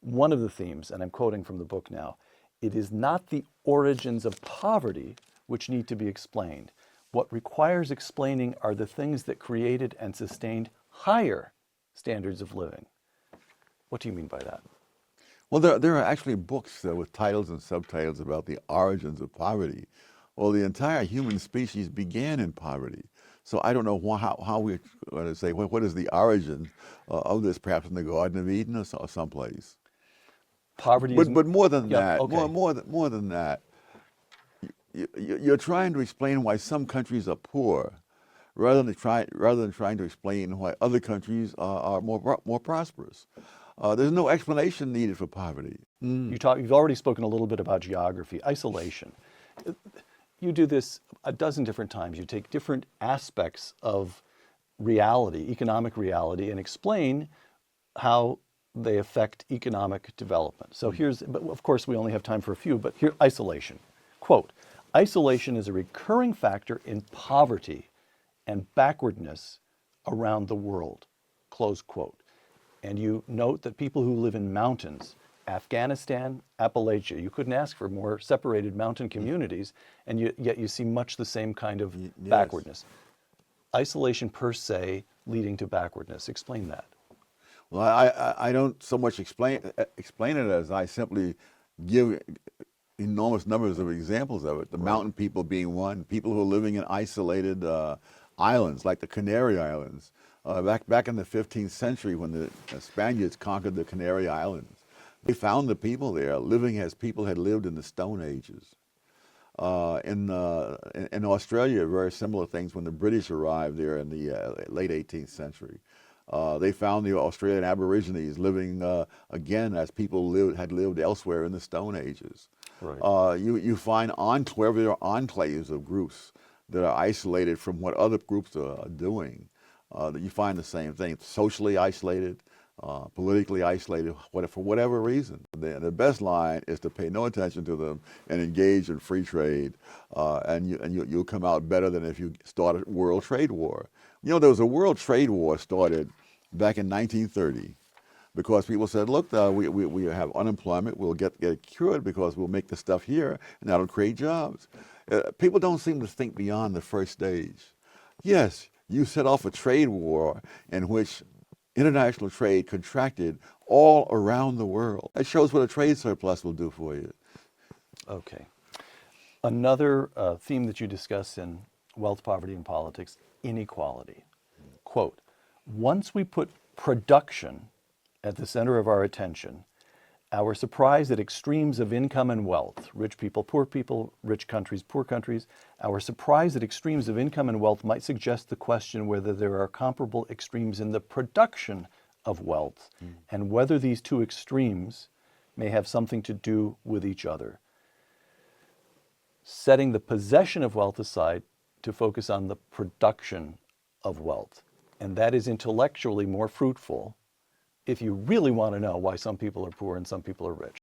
one of the themes, and I'm quoting from the book now, it is not the origins of poverty which need to be explained. What requires explaining are the things that created and sustained higher standards of living. What do you mean by that? Well, there are actually books with titles and subtitles about the origins of poverty. Well, the entire human species began in poverty. So I don't know how we're going to say, what is the origin of this, perhaps in the Garden of Eden or someplace. Poverty is... But more than yeah, that, okay. more than that, you're trying to explain why some countries are poor, rather than trying to explain why other countries are more prosperous. There's no explanation needed for poverty. You've already spoken a little bit about geography, isolation. You do this a dozen different times. You take different aspects of reality, economic reality, and explain how they affect economic development. So but of course we only have time for a few, but here, isolation. Quote, isolation is a recurring factor in poverty and backwardness around the world, close quote. And you note that people who live in mountains, Afghanistan, Appalachia, you couldn't ask for more separated mountain communities, and yet you see much the same kind of backwardness. Isolation per se leading to backwardness. Explain that. Well, I don't so much explain it as I simply give enormous numbers of examples of it. The mountain people being one, people who are living in isolated islands like the Canary Islands. Back in the 15th century, when the Spaniards conquered the Canary Islands, they found the people there living as people had lived in the Stone Ages. In Australia, very similar things when the British arrived there in the late 18th century. They found the Australian Aborigines living again as people had lived elsewhere in the Stone Ages. Right. You find wherever there are enclaves of groups that are isolated from what other groups are doing. You find the same thing, socially isolated, politically isolated, for whatever reason. The best line is to pay no attention to them and engage in free trade, and you'll come out better than if you started a world trade war. You know, there was a world trade war started back in 1930 because people said, look, we have unemployment, we'll get it cured because we'll make the stuff here and that'll create jobs. People don't seem to think beyond the first stage. Yes, you set off a trade war in which international trade contracted all around the world. That shows what a trade surplus will do for you. Okay. Another theme that you discuss in Wealth, Poverty, and Politics, inequality. Quote, once we put production at the center of our attention, our surprise at extremes of income and wealth, rich people, rich countries, poor countries, our surprise at extremes of income and wealth might suggest the question whether there are comparable extremes in the production of wealth and whether these two extremes may have something to do with each other. Setting the possession of wealth aside to focus on the production of wealth. And that is intellectually more fruitful if you really want to know why some people are poor and some people are rich.